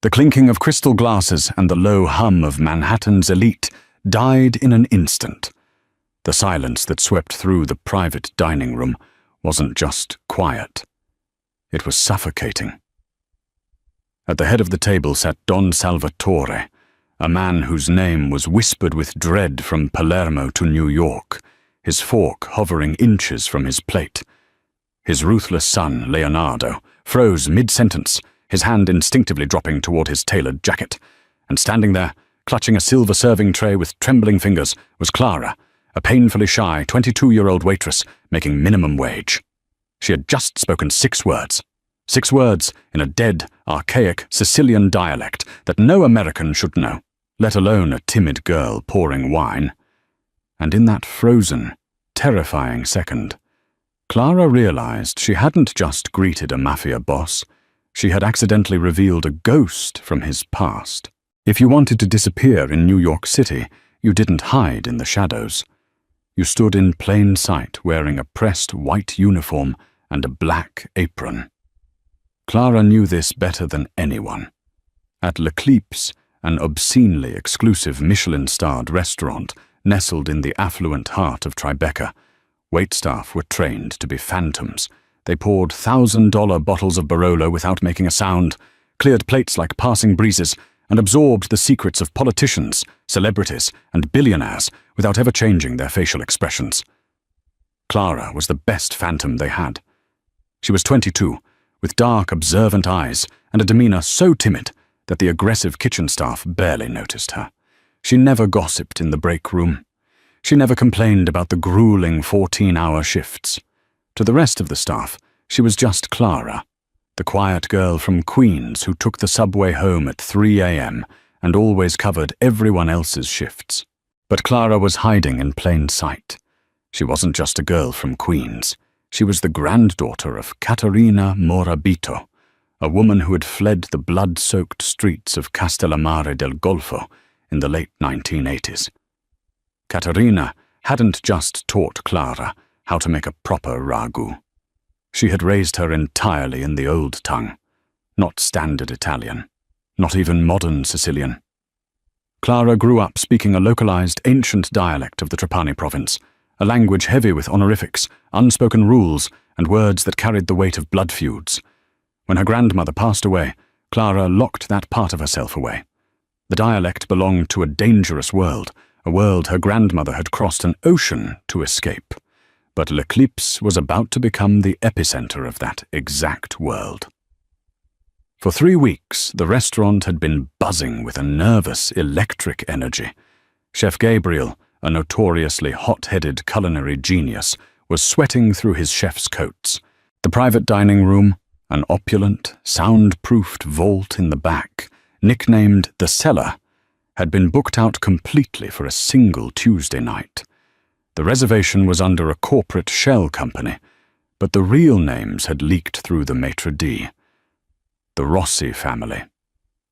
The clinking of crystal glasses and the low hum of Manhattan's elite died in an instant. The silence that swept through the private dining room wasn't just quiet. It was suffocating. At the head of the table sat Don Salvatore, a man whose name was whispered with dread from Palermo to New York, his fork hovering inches from his plate. His ruthless son, Leonardo, froze mid-sentence, his hand instinctively dropping toward his tailored jacket. And standing there, clutching a silver serving tray with trembling fingers, was Clara, a painfully shy 22-year-old waitress making minimum wage. She had just spoken 6 words. 6 words in a dead, archaic Sicilian dialect that no American should know, let alone a timid girl pouring wine. And in that frozen, terrifying second, Clara realized she hadn't just greeted a Mafia boss, she had accidentally revealed a ghost from his past. If you wanted to disappear in New York City, you didn't hide in the shadows. You stood in plain sight wearing a pressed white uniform and a black apron. Clara knew this better than anyone. At L'Eclipse, an obscenely exclusive Michelin-starred restaurant nestled in the affluent heart of Tribeca, waitstaff were trained to be phantoms. They poured $1,000 bottles of Barolo without making a sound, cleared plates like passing breezes, and absorbed the secrets of politicians, celebrities, and billionaires without ever changing their facial expressions. Clara was the best phantom they had. She was 22, with dark, observant eyes and a demeanor so timid that the aggressive kitchen staff barely noticed her. She never gossiped in the break room. She never complained about the grueling 14-hour shifts. To the rest of the staff, she was just Clara, the quiet girl from Queens who took the subway home at 3 a.m. and always covered everyone else's shifts. But Clara was hiding in plain sight. She wasn't just a girl from Queens. She was the granddaughter of Caterina Morabito, a woman who had fled the blood-soaked streets of Castellammare del Golfo in the late 1980s. Caterina hadn't just taught Clara how to make a proper ragu. She had raised her entirely in the old tongue, not standard Italian, not even modern Sicilian. Clara grew up speaking a localized ancient dialect of the Trapani province, a language heavy with honorifics, unspoken rules, and words that carried the weight of blood feuds. When her grandmother passed away, Clara locked that part of herself away. The dialect belonged to a dangerous world, a world her grandmother had crossed an ocean to escape. But L'Eclipse was about to become the epicenter of that exact world. For 3 weeks, the restaurant had been buzzing with a nervous, electric energy. Chef Gabriel, a notoriously hot-headed culinary genius, was sweating through his chef's coats. The private dining room, an opulent, soundproofed vault in the back, nicknamed the Cellar, had been booked out completely for a single Tuesday night. The reservation was under a corporate shell company, but the real names had leaked through the maitre d'. The Rossi family,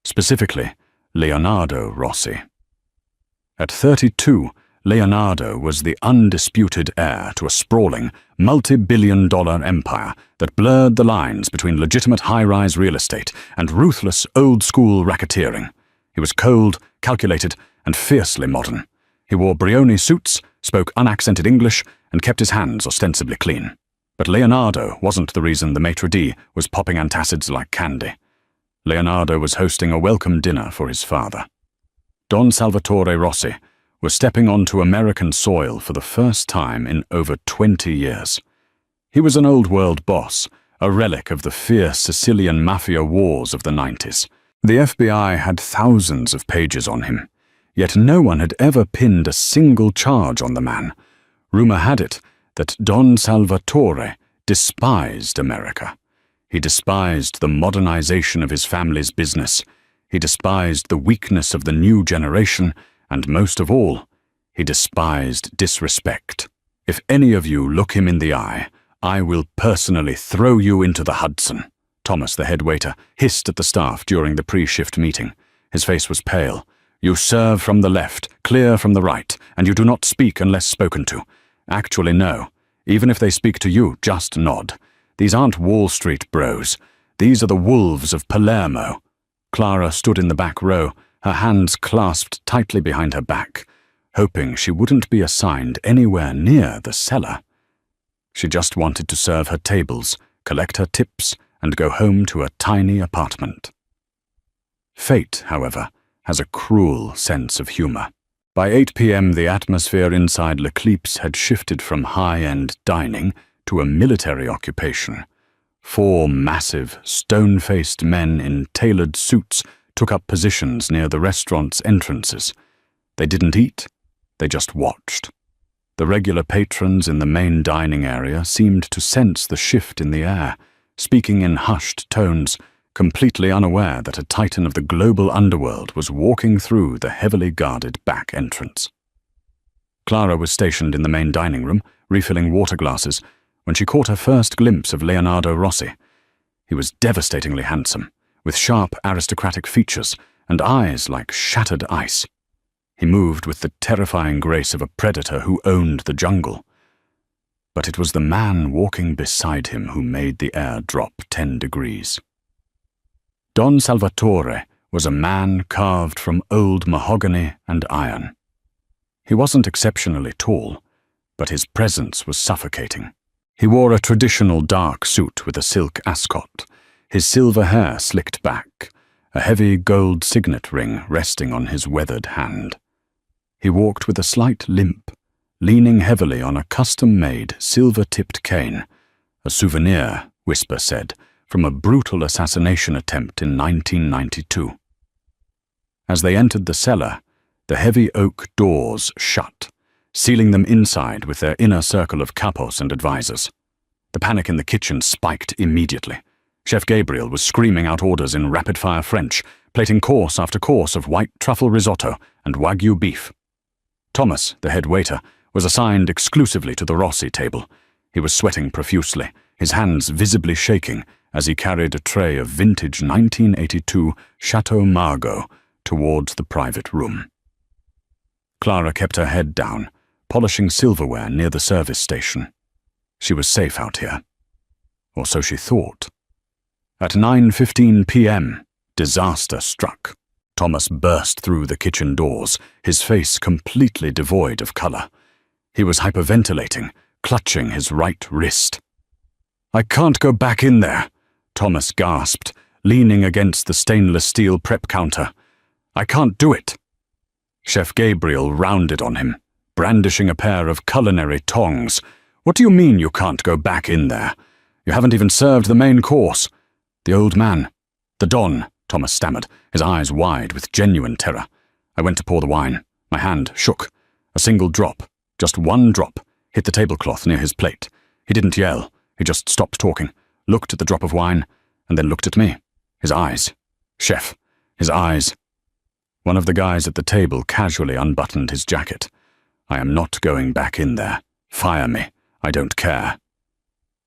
specifically Leonardo Rossi. At 32, Leonardo was the undisputed heir to a sprawling, multi-billion-dollar empire that blurred the lines between legitimate high-rise real estate and ruthless old-school racketeering. He was cold, calculated, and fiercely modern. He wore Brioni suits, spoke unaccented English, and kept his hands ostensibly clean. But Leonardo wasn't the reason the maitre d' was popping antacids like candy. Leonardo was hosting a welcome dinner for his father. Don Salvatore Rossi was stepping onto American soil for the first time in over 20 years. He was an old-world boss, a relic of the fierce Sicilian Mafia wars of the 90s. The FBI had thousands of pages on him, yet no one had ever pinned a single charge on the man. Rumor had it that Don Salvatore despised America. He despised the modernization of his family's business. He despised the weakness of the new generation, and most of all, he despised disrespect. If any of you look him in the eye, I will personally throw you into the Hudson, Thomas, the head waiter, hissed at the staff during the pre-shift meeting. His face was pale. You serve from the left, clear from the right, and you do not speak unless spoken to. Actually, no. Even if they speak to you, just nod. These aren't Wall Street bros. These are the wolves of Palermo. Clara stood in the back row, her hands clasped tightly behind her back, hoping she wouldn't be assigned anywhere near the cellar. She just wanted to serve her tables, collect her tips, and go home to a tiny apartment. Fate, however, has a cruel sense of humor. By 8 p.m. the atmosphere inside L'Eclipse had shifted from high-end dining to a military occupation. 4 massive, stone-faced men in tailored suits took up positions near the restaurant's entrances. They didn't eat, they just watched. The regular patrons in the main dining area seemed to sense the shift in the air, speaking in hushed tones, completely unaware that a titan of the global underworld was walking through the heavily guarded back entrance. Clara was stationed in the main dining room, refilling water glasses, when she caught her first glimpse of Leonardo Rossi. He was devastatingly handsome, with sharp aristocratic features and eyes like shattered ice. He moved with the terrifying grace of a predator who owned the jungle. But it was the man walking beside him who made the air drop 10 degrees. Don Salvatore was a man carved from old mahogany and iron. He wasn't exceptionally tall, but his presence was suffocating. He wore a traditional dark suit with a silk ascot, his silver hair slicked back, a heavy gold signet ring resting on his weathered hand. He walked with a slight limp, leaning heavily on a custom-made silver-tipped cane, a souvenir, Whisper said, from a brutal assassination attempt in 1992. As they entered the cellar, the heavy oak doors shut, sealing them inside with their inner circle of capos and advisors. The panic in the kitchen spiked immediately. Chef Gabriel was screaming out orders in rapid-fire French, plating course after course of white truffle risotto and wagyu beef. Thomas, the head waiter, was assigned exclusively to the Rossi table. He was sweating profusely, his hands visibly shaking as he carried a tray of vintage 1982 Chateau Margaux towards the private room. Clara kept her head down, polishing silverware near the service station. She was safe out here. Or so she thought. At 9:15 p.m., disaster struck. Thomas burst through the kitchen doors, his face completely devoid of color. He was hyperventilating, clutching his right wrist. "I can't go back in there," Thomas gasped, leaning against the stainless steel prep counter. "I can't do it." Chef Gabriel rounded on him, brandishing a pair of culinary tongs. "What do you mean you can't go back in there? You haven't even served the main course." "The old man, the Don," Thomas stammered, his eyes wide with genuine terror. "I went to pour the wine. My hand shook. A single drop, just one drop, hit the tablecloth near his plate. He didn't yell. He just stopped talking, looked at the drop of wine, and then looked at me. His eyes. Chef, his eyes." One of the guys at the table casually unbuttoned his jacket. "I am not going back in there. Fire me. I don't care."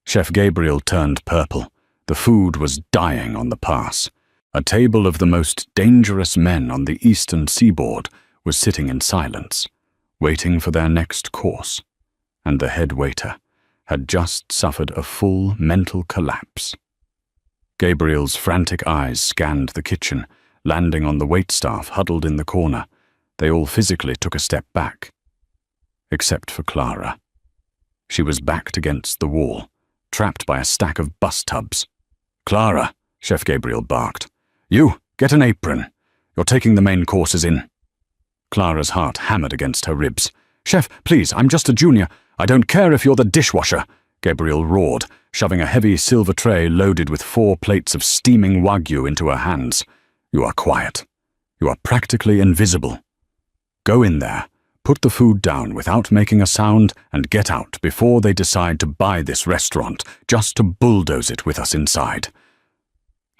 Chef Gabriel turned purple. The food was dying on the pass. A table of the most dangerous men on the eastern seaboard was sitting in silence, waiting for their next course, and the head waiter had just suffered a full mental collapse. Gabriel's frantic eyes scanned the kitchen, landing on the waitstaff huddled in the corner. They all physically took a step back. Except for Clara. She was backed against the wall, trapped by a stack of bus tubs. "Clara," Chef Gabriel barked. "You, get an apron. You're taking the main courses in." Clara's heart hammered against her ribs. "Chef, please, I'm just a junior. I don't care if you're the dishwasher," Gabriel roared, shoving a heavy silver tray loaded with 4 plates of steaming wagyu into her hands. "You are quiet. You are practically invisible. Go in there, put the food down without making a sound, and get out before they decide to buy this restaurant just to bulldoze it with us inside."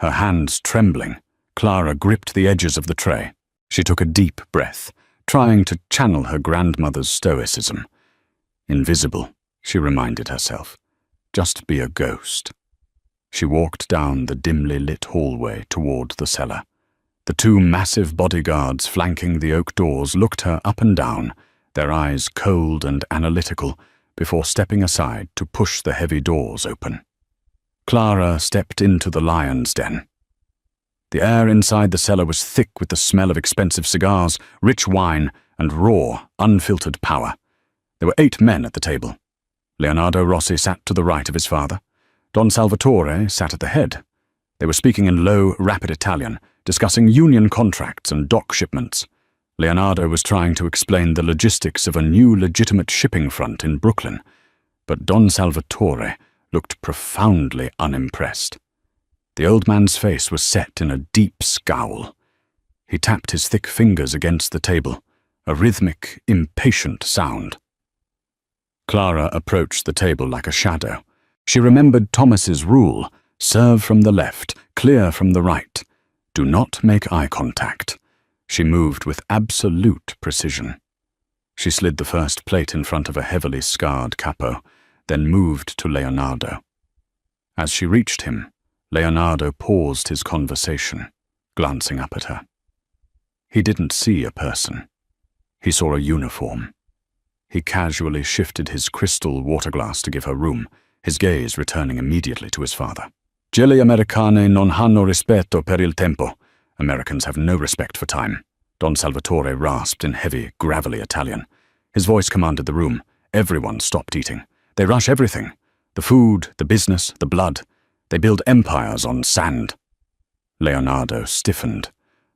Her hands trembling, Clara gripped the edges of the tray. She took a deep breath, trying to channel her grandmother's stoicism. Invisible, she reminded herself. Just be a ghost. She walked down the dimly lit hallway toward the cellar. The 2 massive bodyguards flanking the oak doors looked her up and down, their eyes cold and analytical, before stepping aside to push the heavy doors open. Clara stepped into the lion's den. The air inside the cellar was thick with the smell of expensive cigars, rich wine, and raw, unfiltered power. There were 8 men at the table. Leonardo Rossi sat to the right of his father. Don Salvatore sat at the head. They were speaking in low, rapid Italian, discussing union contracts and dock shipments. Leonardo was trying to explain the logistics of a new legitimate shipping front in Brooklyn, but Don Salvatore looked profoundly unimpressed. The old man's face was set in a deep scowl. He tapped his thick fingers against the table, a rhythmic, impatient sound. Clara approached the table like a shadow. She remembered Thomas's rule: serve from the left, clear from the right. Do not make eye contact. She moved with absolute precision. She slid the first plate in front of a heavily scarred capo, then moved to Leonardo. As she reached him, Leonardo paused his conversation, glancing up at her. He didn't see a person. He saw a uniform. He casually shifted his crystal water glass to give her room, his gaze returning immediately to his father. Gli americani non hanno rispetto per il tempo. Americans have no respect for time, Don Salvatore rasped in heavy, gravelly Italian. His voice commanded the room. Everyone stopped eating. They rush everything. The food, the business, the blood. They build empires on sand. Leonardo stiffened.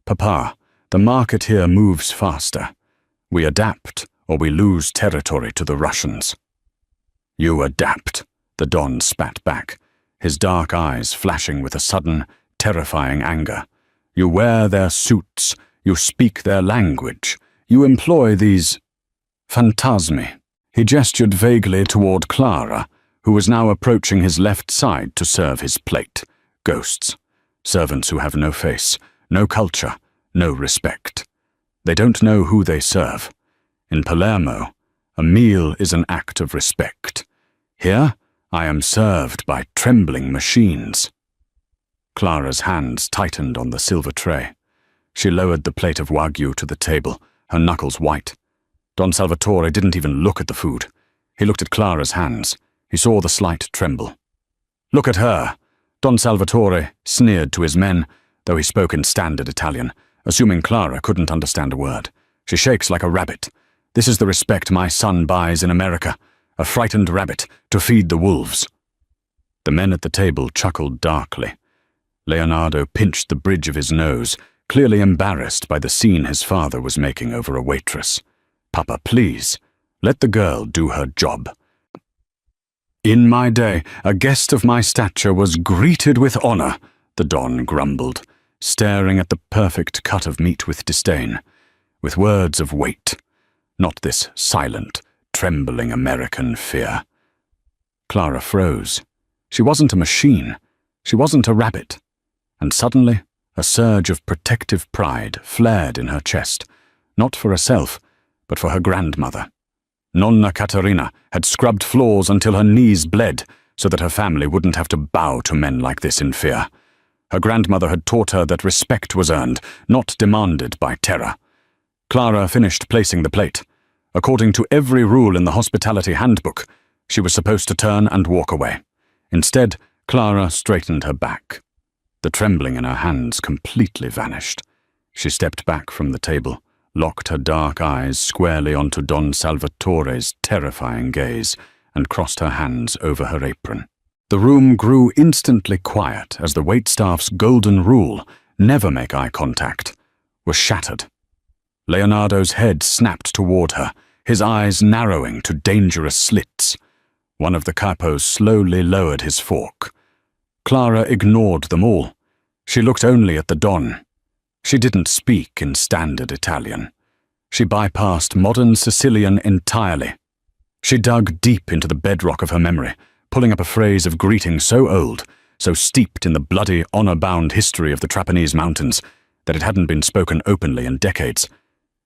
Papa, the market here moves faster. We adapt, or we lose territory to the Russians. You adapt, the Don spat back, his dark eyes flashing with a sudden, terrifying anger. You wear their suits, you speak their language, you employ these phantasmi. He gestured vaguely toward Clara, who was now approaching his left side to serve his plate. Ghosts. Servants who have no face, no culture, no respect. They don't know who they serve. In Palermo, a meal is an act of respect. Here, I am served by trembling machines. Clara's hands tightened on the silver tray. She lowered the plate of wagyu to the table, her knuckles white. Don Salvatore didn't even look at the food. He looked at Clara's hands. He saw the slight tremble. Look at her! Don Salvatore sneered to his men, though he spoke in standard Italian, assuming Clara couldn't understand a word. She shakes like a rabbit. This is the respect my son buys in America. A frightened rabbit to feed the wolves. The men at the table chuckled darkly. Leonardo pinched the bridge of his nose, clearly embarrassed by the scene his father was making over a waitress. Papa, please, let the girl do her job. In my day, a guest of my stature was greeted with honor, the Don grumbled, staring at the perfect cut of meat with disdain, with words of weight, not this silent, trembling American fear. Clara froze. She wasn't a machine. She wasn't a rabbit. And suddenly, a surge of protective pride flared in her chest, not for herself, but for her grandmother. Nonna Caterina had scrubbed floors until her knees bled so that her family wouldn't have to bow to men like this in fear. Her grandmother had taught her that respect was earned, not demanded by terror. Clara finished placing the plate. According to every rule in the hospitality handbook, she was supposed to turn and walk away. Instead, Clara straightened her back. The trembling in her hands completely vanished. She stepped back from the table, locked her dark eyes squarely onto Don Salvatore's terrifying gaze, and crossed her hands over her apron. The room grew instantly quiet as the waitstaff's golden rule, never make eye contact, was shattered. Leonardo's head snapped toward her, his eyes narrowing to dangerous slits. One of the capos slowly lowered his fork. Clara ignored them all. She looked only at the Don. She didn't speak in standard Italian. She bypassed modern Sicilian entirely. She dug deep into the bedrock of her memory, pulling up a phrase of greeting so old, so steeped in the bloody, honor-bound history of the Trapanese Mountains, that it hadn't been spoken openly in decades.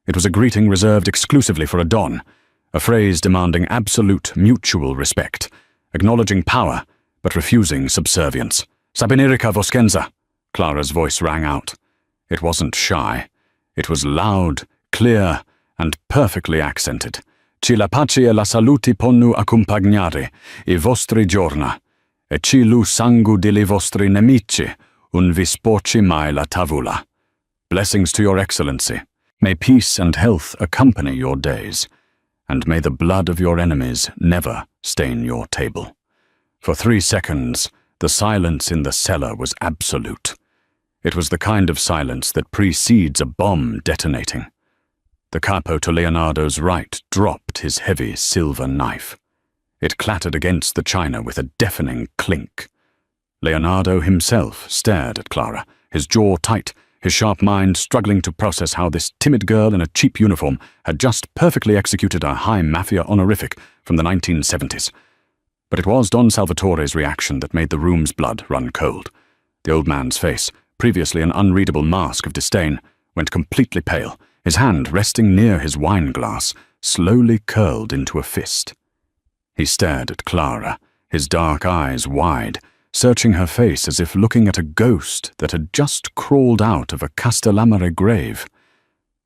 It was a greeting reserved exclusively for a Don, a phrase demanding absolute mutual respect, acknowledging power, but refusing subservience. Sabinerica Voskenza, Clara's voice rang out. It wasn't shy. It was loud, clear, and perfectly accented. Ci la pace e la saluti ponnu accompagnare i vostri giorna, e ci lu sangu dei vostri nemici, Un vi sporci mai la tavola. Blessings to your excellency. May peace and health accompany your days, and may the blood of your enemies never stain your table. For 3 seconds, the silence in the cellar was absolute. It was the kind of silence that precedes a bomb detonating. The capo to Leonardo's right dropped his heavy silver knife. It clattered against the china with a deafening clink. Leonardo himself stared at Clara, his jaw tight, his sharp mind struggling to process how this timid girl in a cheap uniform had just perfectly executed a high Mafia honorific from the 1970s. But it was Don Salvatore's reaction that made the room's blood run cold. The old man's face, previously an unreadable mask of disdain, went completely pale. His hand, resting near his wine glass, slowly curled into a fist. He stared at Clara, his dark eyes wide, searching her face as if looking at a ghost that had just crawled out of a Castellamare grave.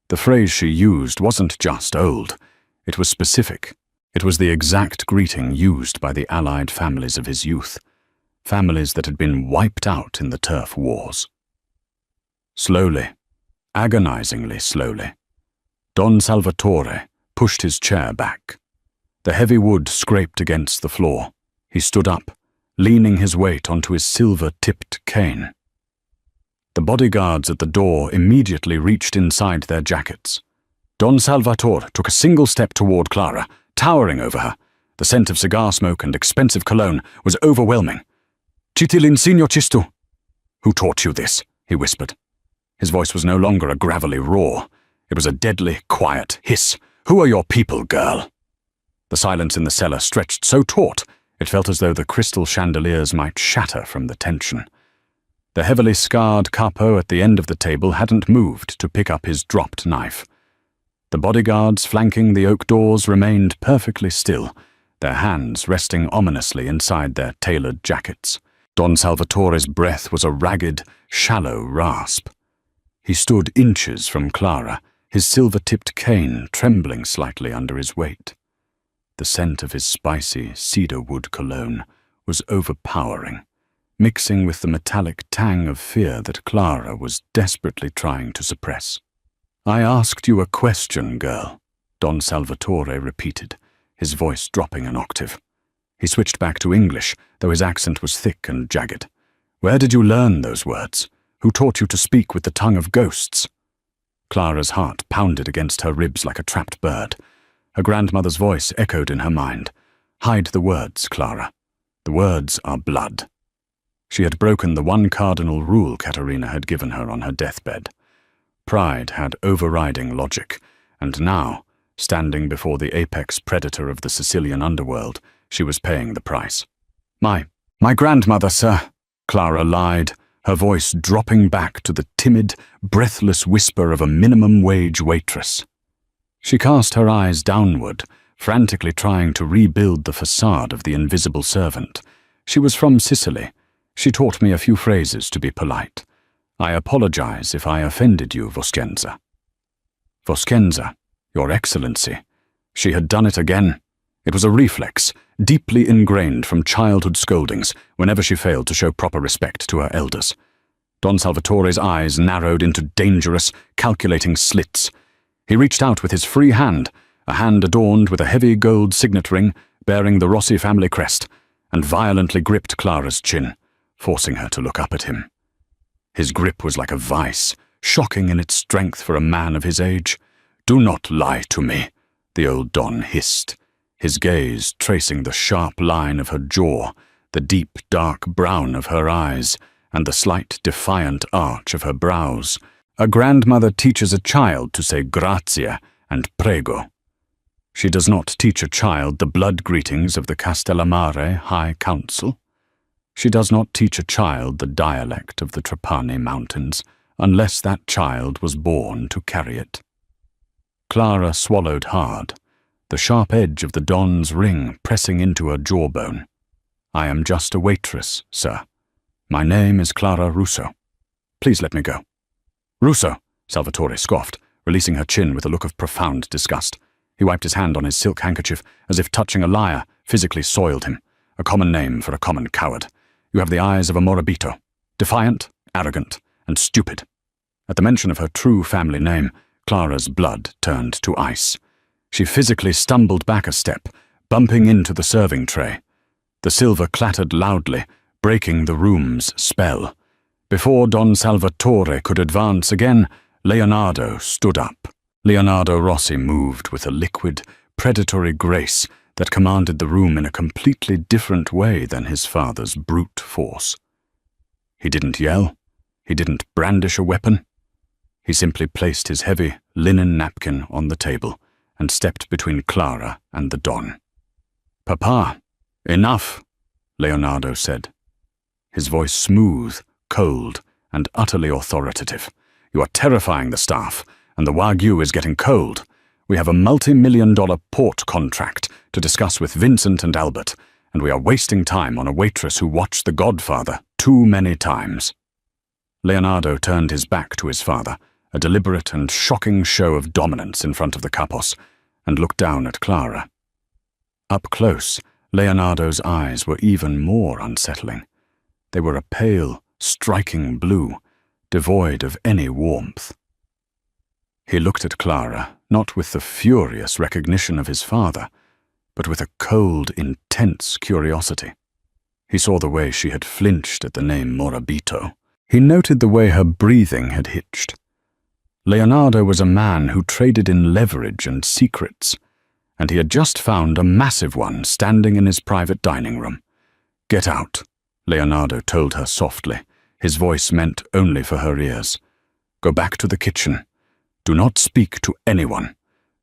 The phrase she used wasn't just old, it was specific. It was the exact greeting used by the allied families of his youth, families that had been wiped out in the turf wars. Slowly, agonizingly slowly, Don Salvatore pushed his chair back. The heavy wood scraped against the floor. He stood up, leaning his weight onto his silver-tipped cane. The bodyguards at the door immediately reached inside their jackets. Don Salvatore took a single step toward Clara, towering over her. The scent of cigar smoke and expensive cologne was overwhelming. "Ci ti l'insegno cistu." "Who taught you this?" he whispered. His voice was no longer a gravelly roar. It was a deadly, quiet hiss. "Who are your people, girl?" The silence in the cellar stretched so taut, it felt as though the crystal chandeliers might shatter from the tension. The heavily scarred capo at the end of the table hadn't moved to pick up his dropped knife. The bodyguards flanking the oak doors remained perfectly still, their hands resting ominously inside their tailored jackets. Don Salvatore's breath was a ragged, shallow rasp. He stood inches from Clara, his silver-tipped cane trembling slightly under his weight. The scent of his spicy cedarwood cologne was overpowering, mixing with the metallic tang of fear that Clara was desperately trying to suppress. "I asked you a question, girl," Don Salvatore repeated, his voice dropping an octave. He switched back to English, though his accent was thick and jagged. "Where did you learn those words? Who taught you to speak with the tongue of ghosts?" Clara's heart pounded against her ribs like a trapped bird. Her grandmother's voice echoed in her mind. "Hide the words, Clara. The words are blood." She had broken the one cardinal rule Caterina had given her on her deathbed. Pride had overriding logic, and now, standing before the apex predator of the Sicilian underworld, she was paying the price. My grandmother, sir," Clara lied, her voice dropping back to the timid, breathless whisper of a minimum-wage waitress. She cast her eyes downward, frantically trying to rebuild the facade of the invisible servant. "She was from Sicily. She taught me a few phrases to be polite. I apologize if I offended you, Voscenza." "Voscenza, Your Excellency." She had done it again. It was a reflex, deeply ingrained from childhood scoldings whenever she failed to show proper respect to her elders. Don Salvatore's eyes narrowed into dangerous, calculating slits. He reached out with his free hand, a hand adorned with a heavy gold signet ring bearing the Rossi family crest, and violently gripped Clara's chin, forcing her to look up at him. His grip was like a vice, shocking in its strength for a man of his age. "Do not lie to me," the old Don hissed, his gaze tracing the sharp line of her jaw, the deep dark brown of her eyes, and the slight defiant arch of her brows. "A grandmother teaches a child to say grazie and prego. She does not teach a child the blood greetings of the Castellamare High Council. She does not teach a child the dialect of the Trapani Mountains, unless that child was born to carry it." Clara swallowed hard, the sharp edge of the Don's ring pressing into her jawbone. "I am just a waitress, sir. My name is Clara Russo. Please let me go." "Russo," Salvatore scoffed, releasing her chin with a look of profound disgust. He wiped his hand on his silk handkerchief, as if touching a liar physically soiled him. "A common name for a common coward. You have the eyes of a Morabito. Defiant, arrogant, and stupid. At the mention of her true family name, Clara's blood turned to ice. She physically stumbled back a step, bumping into the serving tray. The silver clattered loudly, breaking the room's spell. Before Don Salvatore could advance again, Leonardo stood up. Leonardo Rossi moved with a liquid, predatory grace that commanded the room in a completely different way than his father's brute force. He didn't yell. He didn't brandish a weapon. He simply placed his heavy linen napkin on the table and stepped between Clara and the Don. "Papa, enough," Leonardo said. His voice smooth, cold, and utterly authoritative. "You are terrifying the staff, and the Wagyu is getting cold. We have a multi-million-dollar port contract to discuss with Vincent and Albert, and we are wasting time on a waitress who watched The Godfather too many times." Leonardo turned his back to his father, a deliberate and shocking show of dominance in front of the capos, and looked down at Clara. Up close, Leonardo's eyes were even more unsettling. They were a pale, striking blue, devoid of any warmth. He looked at Clara, not with the furious recognition of his father, but with a cold, intense curiosity. He saw the way she had flinched at the name Morabito. He noted the way her breathing had hitched. Leonardo was a man who traded in leverage and secrets, and he had just found a massive one standing in his private dining room. "Get out," Leonardo told her softly, his voice meant only for her ears. "Go back to the kitchen. Do not speak to anyone.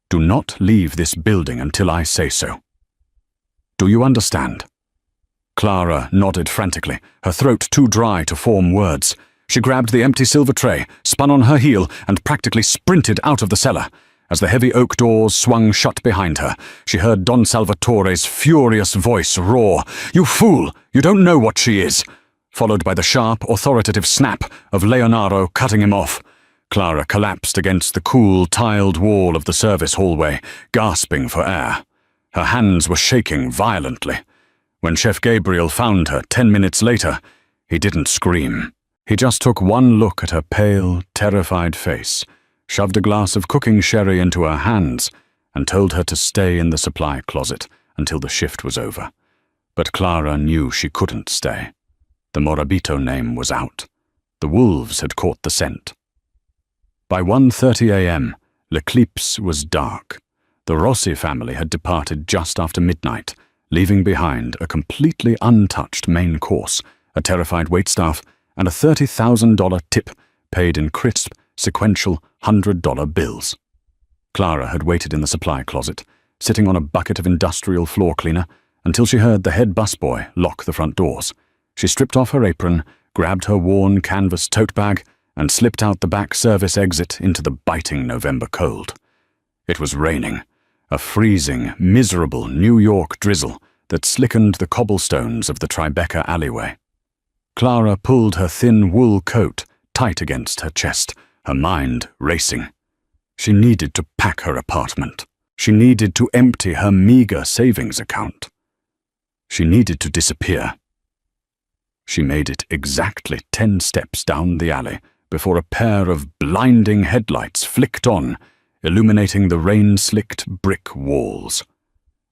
Do not leave this building until I say so. Do you understand?" Clara nodded frantically, her throat too dry to form words. She grabbed the empty silver tray, spun on her heel, and practically sprinted out of the cellar. As the heavy oak doors swung shut behind her, she heard Don Salvatore's furious voice roar, "You fool! You don't know what she is!" followed by the sharp, authoritative snap of Leonardo cutting him off. Clara collapsed against the cool, tiled wall of the service hallway, gasping for air. Her hands were shaking violently. When Chef Gabriel found her 10 minutes later, he didn't scream. He just took one look at her pale, terrified face, shoved a glass of cooking sherry into her hands, and told her to stay in the supply closet until the shift was over. But Clara knew she couldn't stay. The Morabito name was out. The wolves had caught the scent. By 1:30 a.m., L'Eclipse was dark. The Rossi family had departed just after midnight, leaving behind a completely untouched main course, a terrified waitstaff, and a $30,000 tip paid in crisp, sequential $100 bills. Clara had waited in the supply closet, sitting on a bucket of industrial floor cleaner, until she heard the head busboy lock the front doors. She stripped off her apron, grabbed her worn canvas tote bag, and slipped out the back service exit into the biting November cold. It was raining, a freezing, miserable New York drizzle that slickened the cobblestones of the Tribeca alleyway. Clara pulled her thin wool coat tight against her chest, her mind racing. She needed to pack her apartment. She needed to empty her meager savings account. She needed to disappear. She made it exactly 10 steps down the alley before a pair of blinding headlights flicked on, illuminating the rain-slicked brick walls.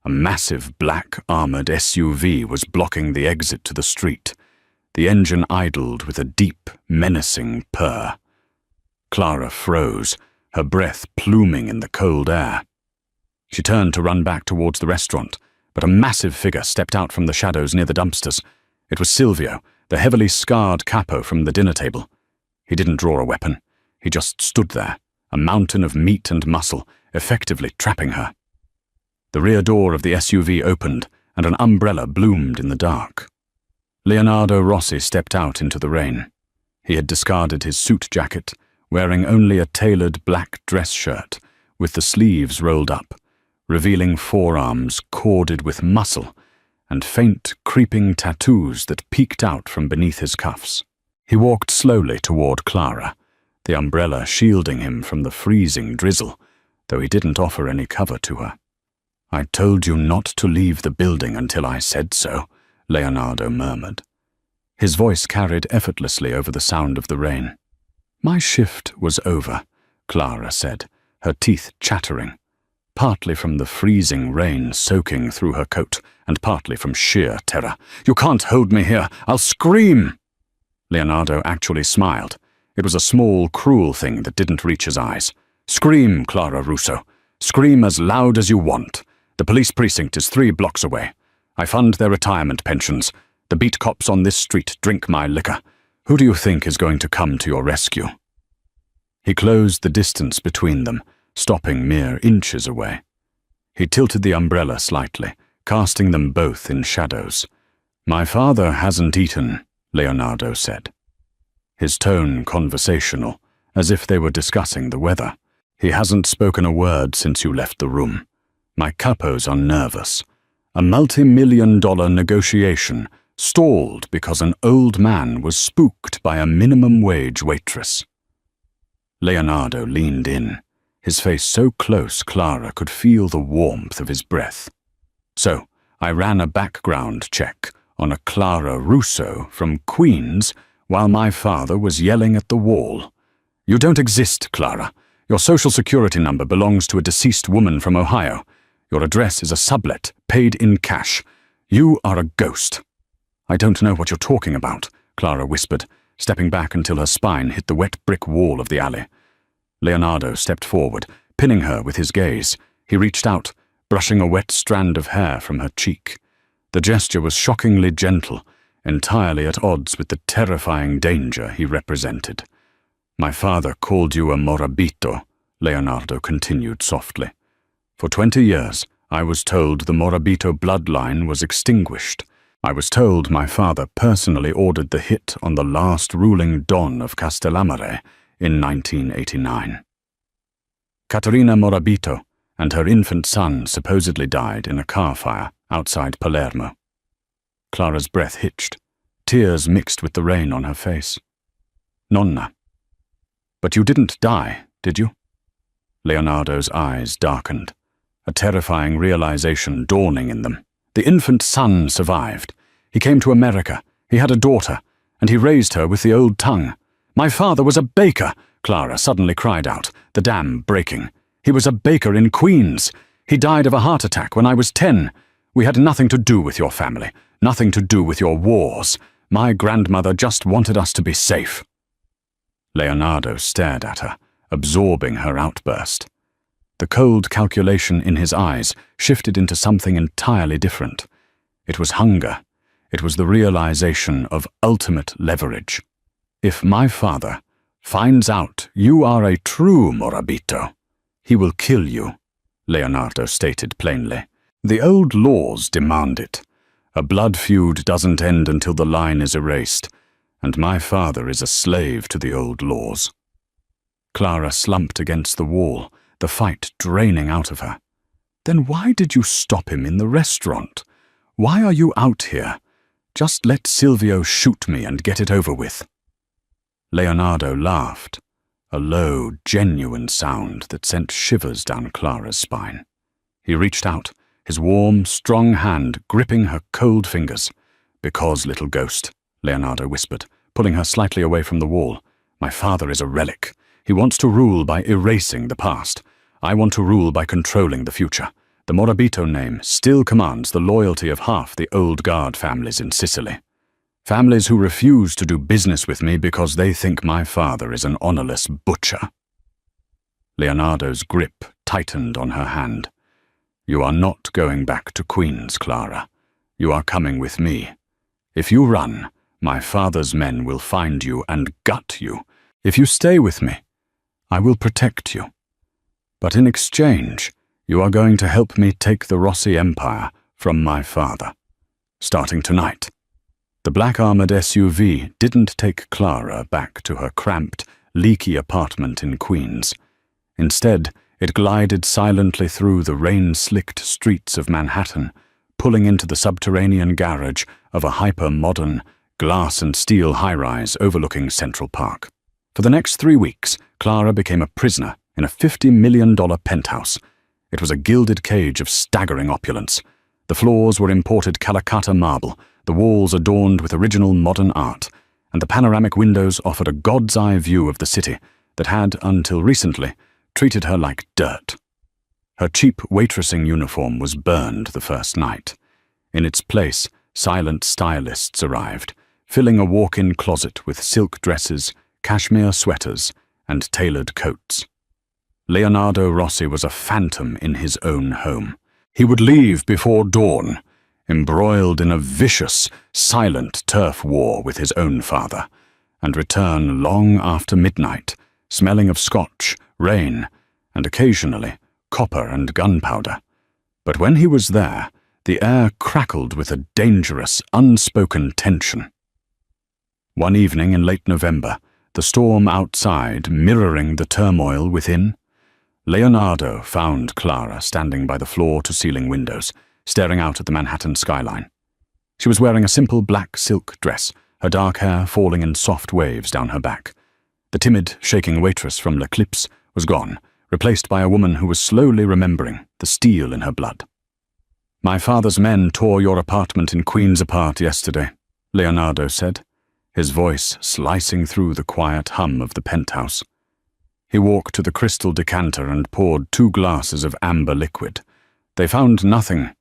A massive black armored SUV was blocking the exit to the street. The engine idled with a deep, menacing purr. Clara froze, her breath pluming in the cold air. She turned to run back towards the restaurant, but a massive figure stepped out from the shadows near the dumpsters. It was Silvio, the heavily scarred capo from the dinner table. He didn't draw a weapon. He just stood there, a mountain of meat and muscle, effectively trapping her. The rear door of the SUV opened, and an umbrella bloomed in the dark. Leonardo Rossi stepped out into the rain. He had discarded his suit jacket, wearing only a tailored black dress shirt, with the sleeves rolled up, revealing forearms corded with muscle and faint, creeping tattoos that peeked out from beneath his cuffs. He walked slowly toward Clara, the umbrella shielding him from the freezing drizzle, though he didn't offer any cover to her. "I told you not to leave the building until I said so," Leonardo murmured. His voice carried effortlessly over the sound of the rain. "My shift was over," Clara said, her teeth chattering, partly from the freezing rain soaking through her coat, and partly from sheer terror. "You can't hold me here! I'll scream!" Leonardo actually smiled. It was a small, cruel thing that didn't reach his eyes. "Scream, Clara Russo. Scream as loud as you want. The police precinct is 3 blocks away. I fund their retirement pensions. The beat cops on this street drink my liquor. Who do you think is going to come to your rescue?" He closed the distance between them, stopping mere inches away. He tilted the umbrella slightly, casting them both in shadows. "My father hasn't eaten," Leonardo said. His tone conversational, as if they were discussing the weather. "He hasn't spoken a word since you left the room. My capos are nervous. A multi-million-dollar negotiation stalled because an old man was spooked by a minimum-wage waitress." Leonardo leaned in, his face so close Clara could feel the warmth of his breath. "So, I ran a background check on a Clara Russo from Queens while my father was yelling at the wall. You don't exist, Clara. Your social security number belongs to a deceased woman from Ohio. Your address is a sublet, paid in cash. You are a ghost." "I don't know what you're talking about," Clara whispered, stepping back until her spine hit the wet brick wall of the alley. Leonardo stepped forward, pinning her with his gaze. He reached out, brushing a wet strand of hair from her cheek. The gesture was shockingly gentle, entirely at odds with the terrifying danger he represented. "My father called you a morabito," Leonardo continued softly. "For 20 years, I was told the morabito bloodline was extinguished. I was told my father personally ordered the hit on the last ruling Don of Castellamare in 1989. Caterina Morabito and her infant son supposedly died in a car fire outside Palermo." Clara's breath hitched. Tears mixed with the rain on her face. "Nonna. But you didn't die, did you?" Leonardo's eyes darkened, a terrifying realization dawning in them. The infant son survived. He came to America. He had a daughter, and he raised her with the old tongue. "My father was a baker," Clara suddenly cried out, the dam breaking. "He was a baker in Queens. He died of a heart attack when I was 10. We had nothing to do with your family, nothing to do with your wars. My grandmother just wanted us to be safe." Leonardo stared at her, absorbing her outburst. The cold calculation in his eyes shifted into something entirely different. It was hunger. It was the realization of ultimate leverage. "If my father finds out you are a true morabito, he will kill you," Leonardo stated plainly. "The old laws demand it. A blood feud doesn't end until the line is erased, and my father is a slave to the old laws." Clara slumped against the wall, the fight draining out of her. "Then why did you stop him in the restaurant? Why are you out here? Just let Silvio shoot me and get it over with." Leonardo laughed, a low, genuine sound that sent shivers down Clara's spine. He reached out, his warm, strong hand gripping her cold fingers. "Because, little ghost," Leonardo whispered, pulling her slightly away from the wall, "my father is a relic. He wants to rule by erasing the past. I want to rule by controlling the future. The Morabito name still commands the loyalty of half the old guard families in Sicily. Families who refuse to do business with me because they think my father is an honorless butcher." Leonardo's grip tightened on her hand. "You are not going back to Queens, Clara. You are coming with me. If you run, my father's men will find you and gut you. If you stay with me, I will protect you. But in exchange, you are going to help me take the Rossi Empire from my father. Starting tonight." The black-armored SUV didn't take Clara back to her cramped, leaky apartment in Queens. Instead, it glided silently through the rain-slicked streets of Manhattan, pulling into the subterranean garage of a hyper-modern, glass and steel high-rise overlooking Central Park. For the next 3 weeks, Clara became a prisoner in a $50 million penthouse. It was a gilded cage of staggering opulence. The floors were imported Calcutta marble, the walls adorned with original modern art, and the panoramic windows offered a god's-eye view of the city that had, until recently, treated her like dirt. Her cheap waitressing uniform was burned the first night. In its place, silent stylists arrived, filling a walk-in closet with silk dresses, cashmere sweaters, and tailored coats. Leonardo Rossi was a phantom in his own home. He would leave before dawn, embroiled in a vicious, silent turf war with his own father, and return long after midnight, smelling of scotch, rain, and occasionally copper and gunpowder. But when he was there, the air crackled with a dangerous, unspoken tension. One evening in late November, the storm outside mirroring the turmoil within, Leonardo found Clara standing by the floor-to-ceiling windows, staring out at the Manhattan skyline. She was wearing a simple black silk dress, her dark hair falling in soft waves down her back. The timid, shaking waitress from L'Eclipse was gone, replaced by a woman who was slowly remembering the steel in her blood. "My father's men tore your apartment in Queens apart yesterday," Leonardo said, his voice slicing through the quiet hum of the penthouse. He walked to the crystal decanter and poured 2 glasses of amber liquid. "They found nothing.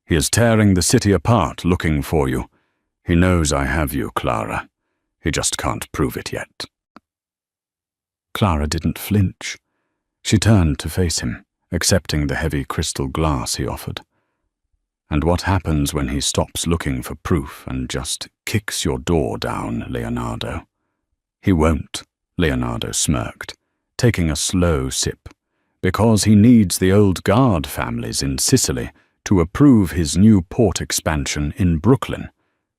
He is tearing the city apart looking for you. He knows I have you, Clara. He just can't prove it yet." Clara didn't flinch. She turned to face him, accepting the heavy crystal glass he offered. "And what happens when he stops looking for proof and just kicks your door down, Leonardo?" "He won't," Leonardo smirked, taking a slow sip, "because he needs the old guard families in Sicily to approve his new port expansion in Brooklyn,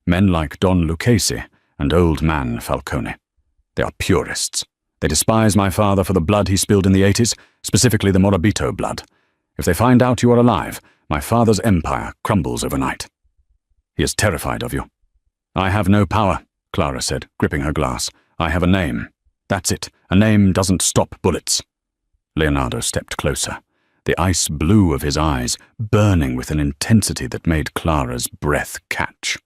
men like Don Lucchese and old man Falcone. They are purists. They despise my father for the blood he spilled in the 80s, specifically the Morabito blood. If they find out you are alive, my father's empire crumbles overnight. He is terrified of you." "I have no power," Clara said, gripping her glass. "I have a name. That's it. A name doesn't stop bullets." Leonardo stepped closer, the ice blue of his eyes burning with an intensity that made Clara's breath catch.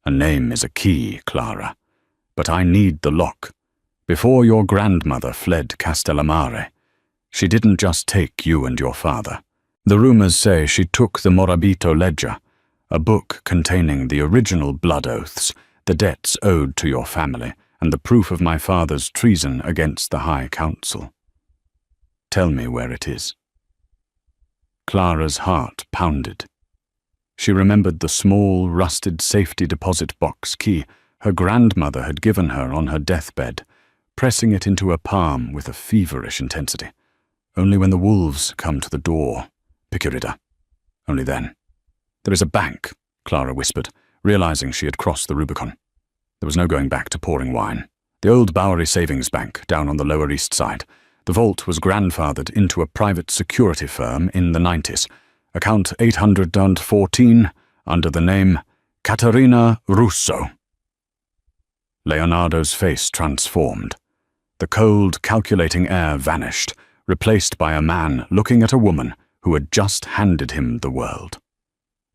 "A name is a key, Clara. But I need the lock. Before your grandmother fled Castellamare, she didn't just take you and your father. The rumors say she took the Morabito ledger, a book containing the original blood oaths, the debts owed to your family, and the proof of my father's treason against the High Council. Tell me where it is." Clara's heart pounded. She remembered the small, rusted safety deposit box key her grandmother had given her on her deathbed, pressing it into her palm with a feverish intensity. "Only when the wolves come to the door, Picurida. Only then." "There is a bank," Clara whispered, realizing she had crossed the Rubicon. There was no going back to pouring wine. The old Bowery Savings Bank, down on the Lower East Side. The vault was grandfathered into a private security firm in the 90s, account 814, under the name Caterina Russo. Leonardo's face transformed. The cold, calculating air vanished, replaced by a man looking at a woman who had just handed him the world.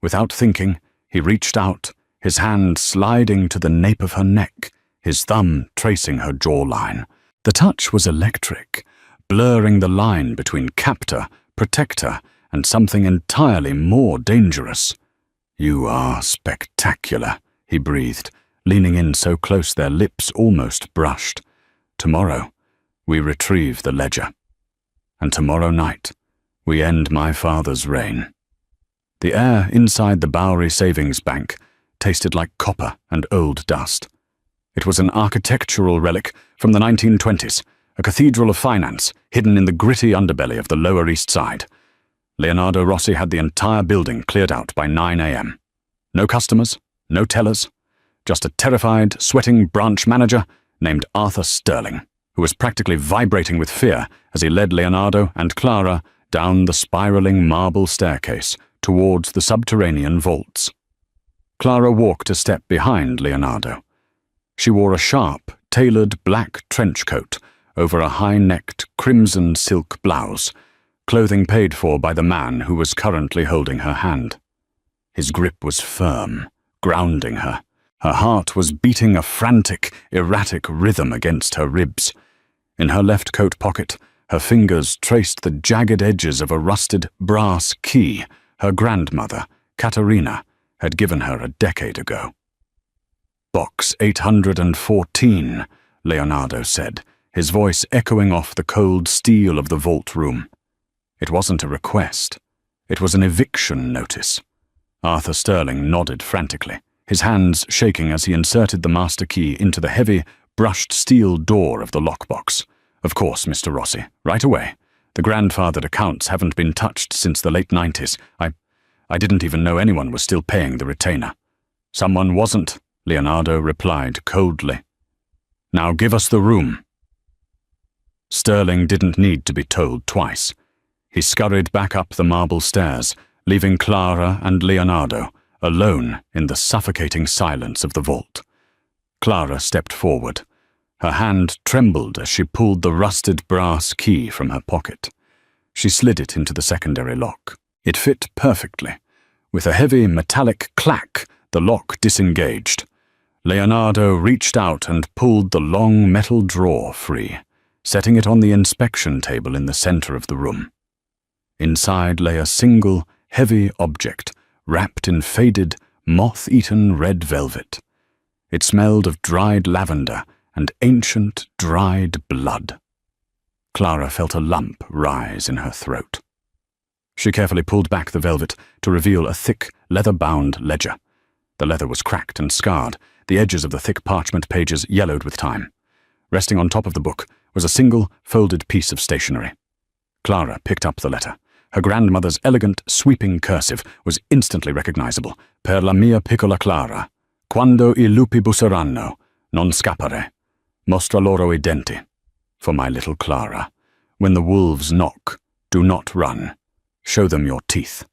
Without thinking, he reached out, his hand sliding to the nape of her neck, his thumb tracing her jawline. The touch was electric, blurring the line between captor, protector, and something entirely more dangerous. "You are spectacular," he breathed, leaning in so close their lips almost brushed. "Tomorrow, we retrieve the ledger. And tomorrow night, we end my father's reign." The air inside the Bowery Savings Bank tasted like copper and old dust. It was an architectural relic from the 1920s, a cathedral of finance hidden in the gritty underbelly of the Lower East Side. Leonardo Rossi had the entire building cleared out by 9 a.m. No customers, no tellers, just a terrified, sweating branch manager named Arthur Sterling, who was practically vibrating with fear as he led Leonardo and Clara down the spiraling marble staircase towards the subterranean vaults. Clara walked a step behind Leonardo. She wore a sharp, tailored black trench coat over a high-necked crimson silk blouse, clothing paid for by the man who was currently holding her hand. His grip was firm, grounding her. Her heart was beating a frantic, erratic rhythm against her ribs. In her left coat pocket, her fingers traced the jagged edges of a rusted brass key her grandmother, Katerina, had given her a decade ago. "Box 814, Leonardo said, his voice echoing off the cold steel of the vault room. It wasn't a request. It was an eviction notice. Arthur Sterling nodded frantically, his hands shaking as he inserted the master key into the heavy, brushed steel door of the lockbox. "Of course, Mr. Rossi. Right away. The grandfathered accounts haven't been touched since the late 90s. I didn't even know anyone was still paying the retainer." "Someone wasn't," Leonardo replied coldly. "Now give us the room." Sterling didn't need to be told twice. He scurried back up the marble stairs, leaving Clara and Leonardo alone in the suffocating silence of the vault. Clara stepped forward. Her hand trembled as she pulled the rusted brass key from her pocket. She slid it into the secondary lock. It fit perfectly. With a heavy metallic clack, the lock disengaged. Leonardo reached out and pulled the long metal drawer free, setting it on the inspection table in the center of the room. Inside lay a single, heavy object, wrapped in faded, moth-eaten red velvet. It smelled of dried lavender and ancient, dried blood. Clara felt a lump rise in her throat. She carefully pulled back the velvet to reveal a thick, leather-bound ledger. The leather was cracked and scarred, the edges of the thick parchment pages yellowed with time. Resting on top of the book was a single, folded piece of stationery. Clara picked up the letter. Her grandmother's elegant, sweeping cursive was instantly recognizable. "Per la mia piccola Clara, quando I lupi busseranno, non scappare. Mostra loro I denti." For my little Clara, when the wolves knock, do not run. Show them your teeth.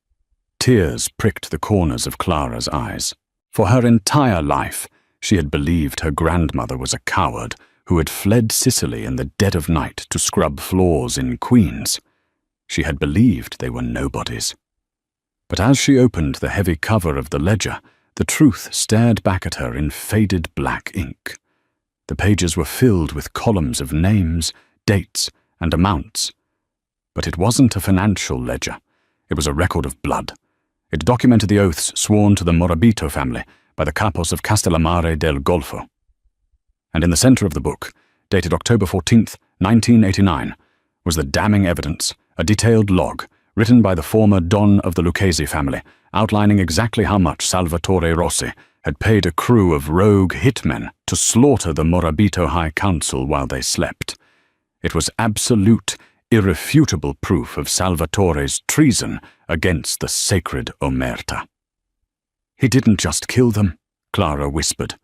Tears pricked the corners of Clara's eyes. For her entire life, she had believed her grandmother was a coward who had fled Sicily in the dead of night to scrub floors in Queens. She had believed they were nobodies. But as she opened the heavy cover of the ledger, the truth stared back at her in faded black ink. The pages were filled with columns of names, dates, and amounts. But it wasn't a financial ledger. It was a record of blood. It documented the oaths sworn to the Morabito family by the capos of Castellammare del Golfo. And in the center of the book, dated October 14th, 1989, was the damning evidence, a detailed log, written by the former Don of the Lucchese family, outlining exactly how much Salvatore Rossi had paid a crew of rogue hitmen to slaughter the Morabito High Council while they slept. It was absolute, irrefutable proof of Salvatore's treason against the sacred Omerta. "He didn't just kill them," Clara whispered,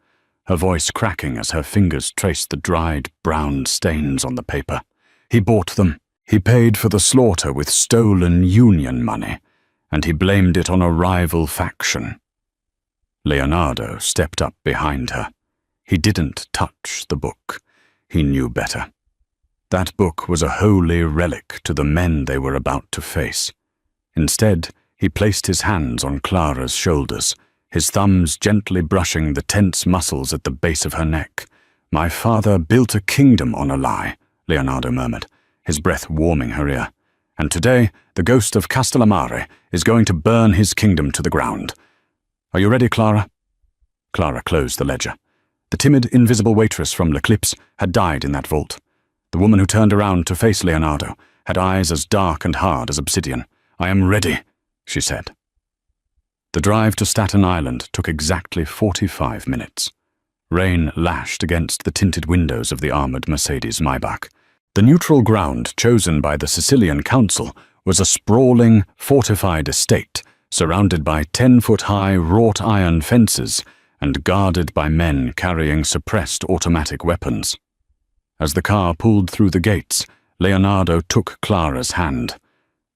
her voice cracking as her fingers traced the dried, brown stains on the paper. "He bought them. He paid for the slaughter with stolen union money, and he blamed it on a rival faction." Leonardo stepped up behind her. He didn't touch the book. He knew better. That book was a holy relic to the men they were about to face. Instead, he placed his hands on Clara's shoulders, his thumbs gently brushing the tense muscles at the base of her neck. "My father built a kingdom on a lie," Leonardo murmured, his breath warming her ear. "And today, the ghost of Castellammare is going to burn his kingdom to the ground. Are you ready, Clara?" Clara closed the ledger. The timid, invisible waitress from L'Eclipse had died in that vault. The woman who turned around to face Leonardo had eyes as dark and hard as obsidian. "I am ready," she said. The drive to Staten Island took exactly 45 minutes. Rain lashed against the tinted windows of the armored Mercedes Maybach. The neutral ground chosen by the Sicilian council was a sprawling, fortified estate surrounded by 10-foot-high wrought iron fences and guarded by men carrying suppressed automatic weapons. As the car pulled through the gates, Leonardo took Clara's hand.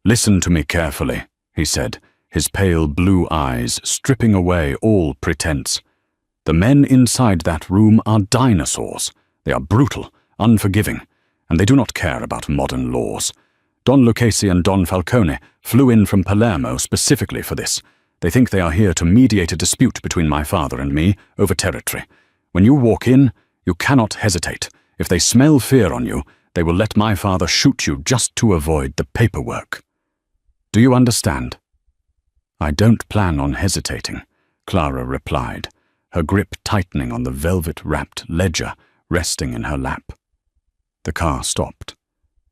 "Listen to me carefully," he said, his pale blue eyes stripping away all pretense. "The men inside that room are dinosaurs. They are brutal, unforgiving, and they do not care about modern laws. Don Lucchese and Don Falcone flew in from Palermo specifically for this. They think they are here to mediate a dispute between my father and me over territory. When you walk in, you cannot hesitate. If they smell fear on you, they will let my father shoot you just to avoid the paperwork. Do you understand?" "I don't plan on hesitating," Clara replied, her grip tightening on the velvet-wrapped ledger resting in her lap. The car stopped.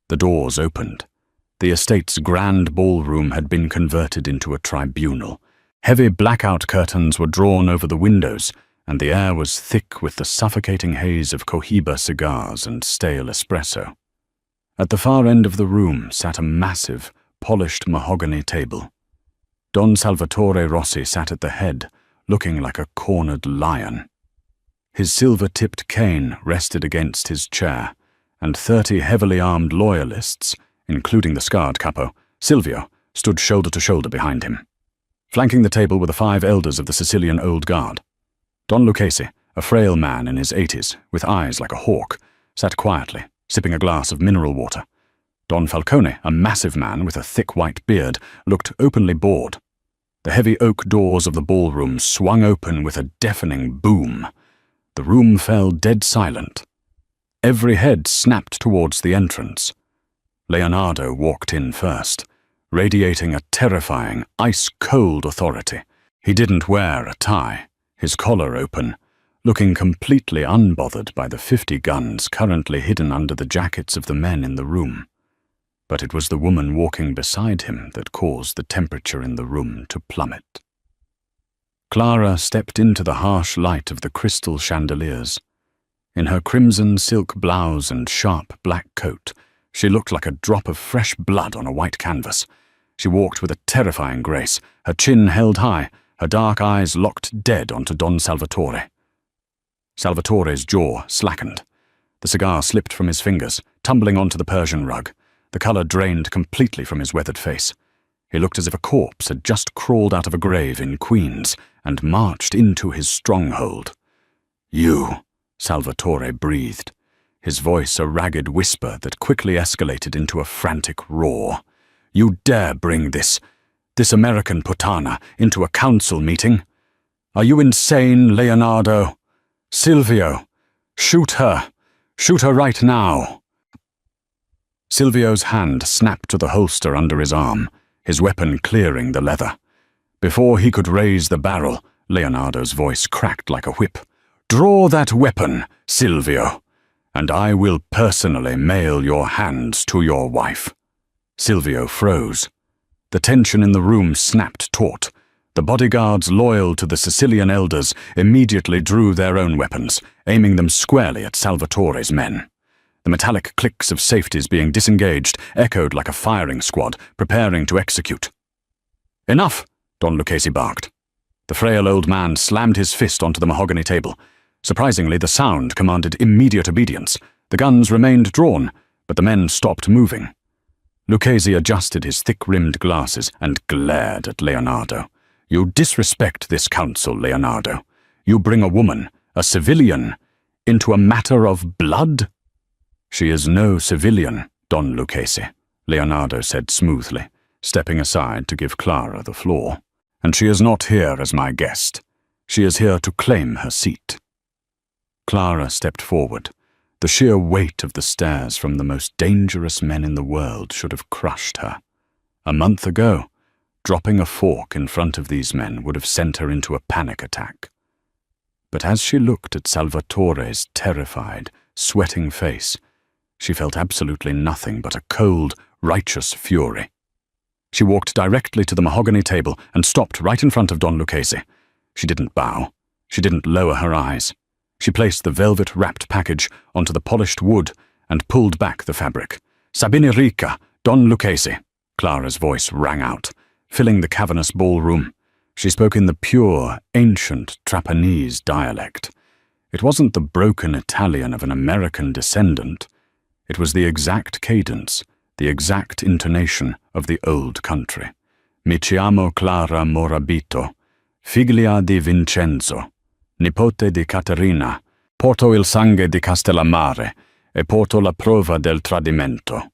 The doors opened. The estate's grand ballroom had been converted into a tribunal. Heavy blackout curtains were drawn over the windows, and the air was thick with the suffocating haze of Cohiba cigars and stale espresso. At the far end of the room sat a massive, polished mahogany table. Don Salvatore Rossi sat at the head, looking like a cornered lion. His silver-tipped cane rested against his chair, and 30 heavily armed loyalists, including the scarred capo, Silvio, stood shoulder to shoulder behind him. Flanking the table were the 5 elders of the Sicilian Old Guard. Don Lucchesi, a frail man in his 80s, with eyes like a hawk, sat quietly, sipping a glass of mineral water. Don Falcone, a massive man with a thick white beard, looked openly bored. The heavy oak doors of the ballroom swung open with a deafening boom. The room fell dead silent. Every head snapped towards the entrance. Leonardo walked in first, radiating a terrifying, ice-cold authority. He didn't wear a tie, his collar open, looking completely unbothered by the 50 guns currently hidden under the jackets of the men in the room. But it was the woman walking beside him that caused the temperature in the room to plummet. Clara stepped into the harsh light of the crystal chandeliers. In her crimson silk blouse and sharp black coat, she looked like a drop of fresh blood on a white canvas. She walked with a terrifying grace, her chin held high, her dark eyes locked dead onto Don Salvatore. Salvatore's jaw slackened. The cigar slipped from his fingers, tumbling onto the Persian rug. The colour drained completely from his weathered face. He looked as if a corpse had just crawled out of a grave in Queens and marched into his stronghold. "You," Salvatore breathed, his voice a ragged whisper that quickly escalated into a frantic roar. "You dare bring this American putana into a council meeting? Are you insane, Leonardo? Silvio, shoot her! Shoot her right now!" Silvio's hand snapped to the holster under his arm, his weapon clearing the leather. Before he could raise the barrel, Leonardo's voice cracked like a whip. "Draw that weapon, Silvio, and I will personally mail your hands to your wife." Silvio froze. The tension in the room snapped taut. The bodyguards loyal to the Sicilian elders immediately drew their own weapons, aiming them squarely at Salvatore's men. The metallic clicks of safeties being disengaged echoed like a firing squad, preparing to execute. "Enough!" Don Lucchesi barked. The frail old man slammed his fist onto the mahogany table. Surprisingly, the sound commanded immediate obedience. The guns remained drawn, but the men stopped moving. Lucchesi adjusted his thick-rimmed glasses and glared at Leonardo. "You disrespect this council, Leonardo. You bring a woman, a civilian, into a matter of blood?" "She is no civilian, Don Lucchesi," Leonardo said smoothly, stepping aside to give Clara the floor. "And she is not here as my guest. She is here to claim her seat." Clara stepped forward. The sheer weight of the stares from the most dangerous men in the world should have crushed her. A month ago, dropping a fork in front of these men would have sent her into a panic attack. But as she looked at Salvatore's terrified, sweating face, she felt absolutely nothing but a cold, righteous fury. She walked directly to the mahogany table and stopped right in front of Don Lucchesi. She didn't bow. She didn't lower her eyes. She placed the velvet-wrapped package onto the polished wood and pulled back the fabric. "Sabine Rica, Don Lucchesi," Clara's voice rang out, filling the cavernous ballroom. She spoke in the pure, ancient Trapanese dialect. It wasn't the broken Italian of an American descendant. It was the exact cadence, the exact intonation of the old country. "Mi chiamo Clara Morabito, figlia di Vincenzo, nipote di Caterina, porto il sangue di Castellammare e porto la prova del tradimento."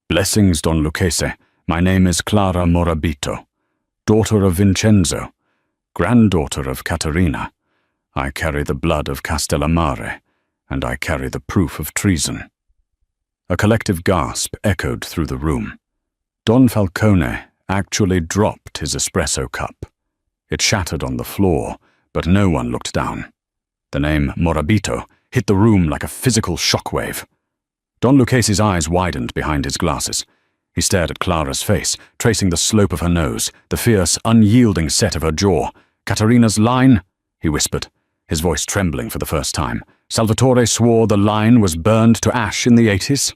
"Blessings, Don Lucchesi. My name is Clara Morabito. daughter of Vincenzo, granddaughter of Caterina. I carry the blood of Castellamare, and I carry the proof of treason." A collective gasp echoed through the room. Don Falcone actually dropped his espresso cup. It shattered on the floor, but no one looked down. The name Morabito hit the room like a physical shockwave. Don Lucchese's eyes widened behind his glasses. He stared at Clara's face, tracing the slope of her nose, the fierce, unyielding set of her jaw. "Caterina's line?" he whispered, his voice trembling for the first time. "Salvatore swore the line was burned to ash in the 80s?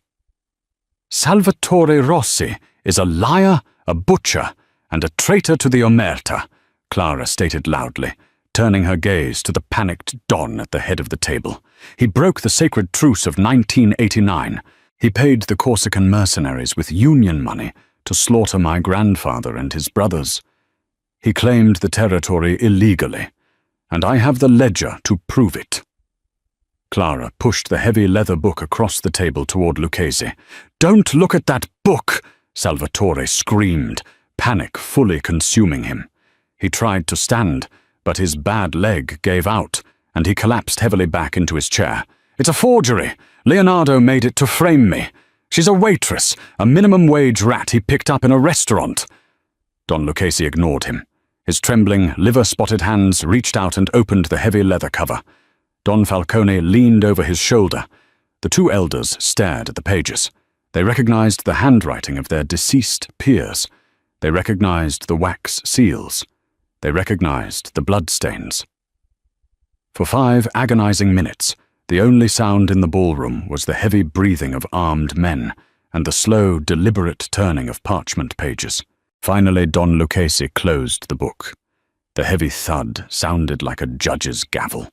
"Salvatore Rossi is a liar, a butcher, and a traitor to the Omerta," Clara stated loudly, turning her gaze to the panicked Don at the head of the table. "He broke the sacred truce of 1989. He paid the Corsican mercenaries with union money to slaughter my grandfather and his brothers. He claimed the territory illegally, and I have the ledger to prove it." Clara pushed the heavy leather book across the table toward Lucchese. "Don't look at that book!" Salvatore screamed, panic fully consuming him. He tried to stand, but his bad leg gave out, and he collapsed heavily back into his chair. "It's a forgery! Leonardo made it to frame me. She's a waitress, a minimum-wage rat he picked up in a restaurant." Don Lucchese ignored him. His trembling, liver-spotted hands reached out and opened the heavy leather cover. Don Falcone leaned over his shoulder. The two elders stared at the pages. They recognized the handwriting of their deceased peers. They recognized the wax seals. They recognized the bloodstains. For 5 agonizing minutes, the only sound in the ballroom was the heavy breathing of armed men and the slow, deliberate turning of parchment pages. Finally, Don Lucchese closed the book. The heavy thud sounded like a judge's gavel.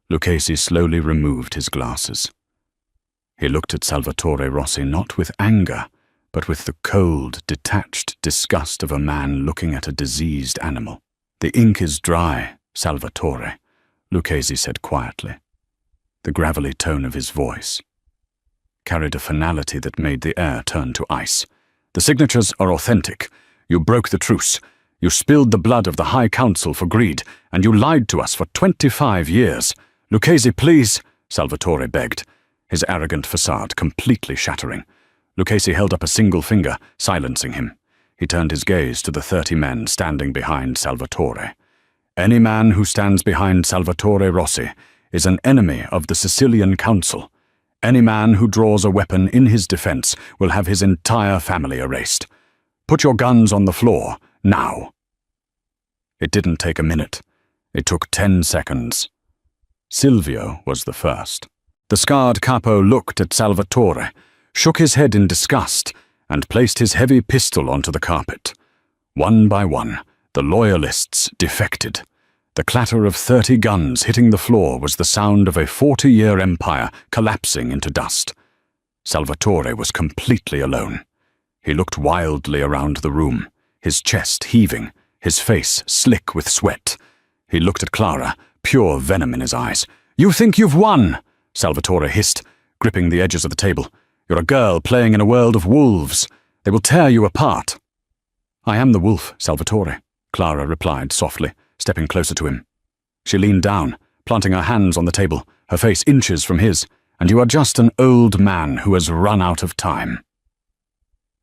Lucchese slowly removed his glasses. He looked at Salvatore Rossi not with anger, but with the cold, detached disgust of a man looking at a diseased animal. "The ink is dry, Salvatore," Lucchese said quietly. The gravelly tone of his voice carried a finality that made the air turn to ice. "The signatures are authentic. You broke the truce. You spilled the blood of the High Council for greed, and you lied to us for 25 years. Lucchese, please," Salvatore begged, his arrogant facade completely shattering. Lucchese held up a single finger, silencing him. He turned his gaze to the 30 men standing behind Salvatore. "Any man who stands behind Salvatore Rossi is an enemy of the Sicilian Council. Any man who draws a weapon in his defense will have his entire family erased. Put your guns on the floor, now." It didn't take a minute. It took 10 seconds. Silvio was the first. The scarred capo looked at Salvatore, shook his head in disgust, and placed his heavy pistol onto the carpet. One by one, the loyalists defected. The clatter of 30 guns hitting the floor was the sound of a 40-year empire collapsing into dust. Salvatore was completely alone. He looked wildly around the room, his chest heaving, his face slick with sweat. He looked at Clara, pure venom in his eyes. "You think you've won?" Salvatore hissed, gripping the edges of the table. "You're a girl playing in a world of wolves. They will tear you apart." "I am the wolf, Salvatore," Clara replied softly, stepping closer to him. She leaned down, planting her hands on the table, her face inches from his. "And you are just an old man who has run out of time."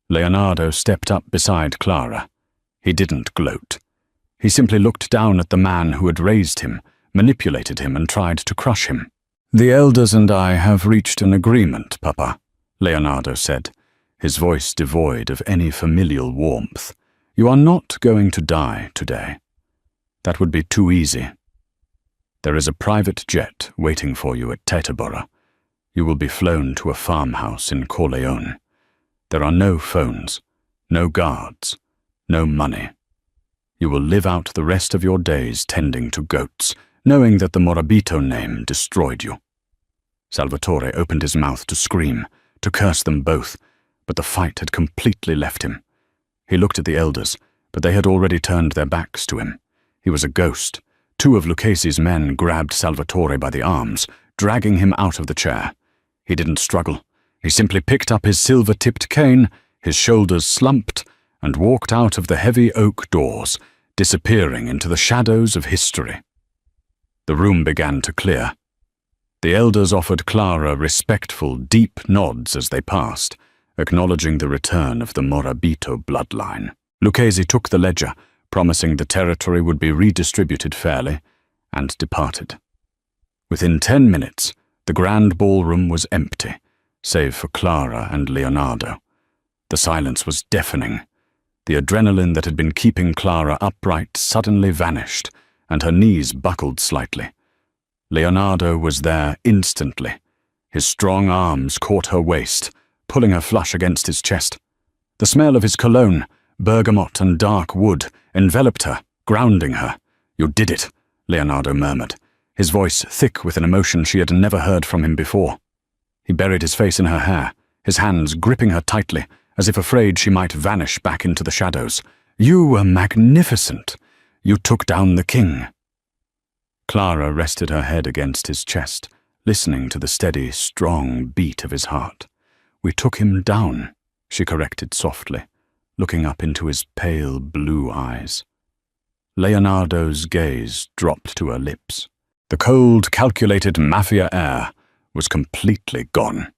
Leonardo stepped up beside Clara. He didn't gloat. He simply looked down at the man who had raised him, manipulated him, and tried to crush him. "The elders and I have reached an agreement, Papa," Leonardo said, his voice devoid of any familial warmth. "You are not going to die today. That would be too easy. There is a private jet waiting for you at Teterboro. You will be flown to a farmhouse in Corleone. There are no phones, no guards, no money. You will live out the rest of your days tending to goats, knowing that the Morabito name destroyed you." Salvatore opened his mouth to scream, to curse them both, but the fight had completely left him. He looked at the elders, but they had already turned their backs to him. He was a ghost. 2 of Lucchese's men grabbed Salvatore by the arms, dragging him out of the chair. He didn't struggle. He simply picked up his silver-tipped cane, his shoulders slumped, and walked out of the heavy oak doors, disappearing into the shadows of history. The room began to clear. The elders offered Clara respectful, deep nods as they passed, acknowledging the return of the Morabito bloodline. Lucchesi took the ledger, promising the territory would be redistributed fairly, and departed. Within 10 minutes, the grand ballroom was empty, save for Clara and Leonardo. The silence was deafening. The adrenaline that had been keeping Clara upright suddenly vanished, and her knees buckled slightly. Leonardo was there instantly. His strong arms caught her waist, pulling her flush against his chest. The smell of his cologne, bergamot and dark wood, enveloped her, grounding her. "You did it," Leonardo murmured, his voice thick with an emotion she had never heard from him before. He buried his face in her hair, his hands gripping her tightly, as if afraid she might vanish back into the shadows. "You were magnificent. You took down the king." Clara rested her head against his chest, listening to the steady, strong beat of his heart. "We took him down," she corrected softly, looking up into his pale blue eyes. Leonardo's gaze dropped to her lips. The cold, calculated Mafia air was completely gone.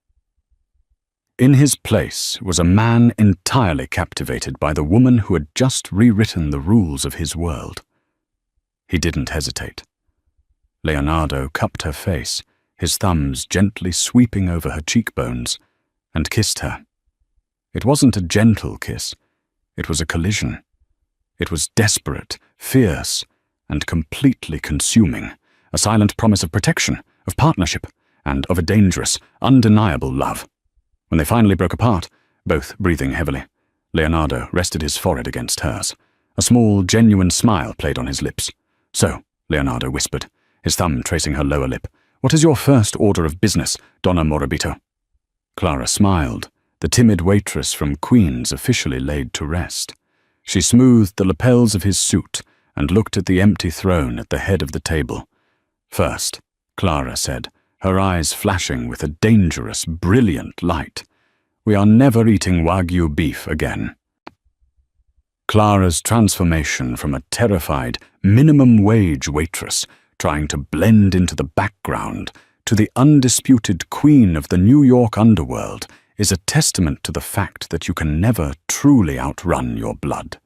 In his place was a man entirely captivated by the woman who had just rewritten the rules of his world. He didn't hesitate. Leonardo cupped her face, his thumbs gently sweeping over her cheekbones, and kissed her. It wasn't a gentle kiss. It was a collision. It was desperate, fierce, and completely consuming, a silent promise of protection, of partnership, and of a dangerous, undeniable love. When they finally broke apart, both breathing heavily, Leonardo rested his forehead against hers. A small, genuine smile played on his lips. "So," Leonardo whispered, his thumb tracing her lower lip, "what is your first order of business, Donna Morabito?" Clara smiled, the timid waitress from Queens officially laid to rest. She smoothed the lapels of his suit and looked at the empty throne at the head of the table. "First," Clara said, her eyes flashing with a dangerous, brilliant light, "we are never eating Wagyu beef again." Clara's transformation from a terrified, minimum-wage waitress trying to blend into the background to the undisputed queen of the New York underworld is a testament to the fact that you can never truly outrun your blood.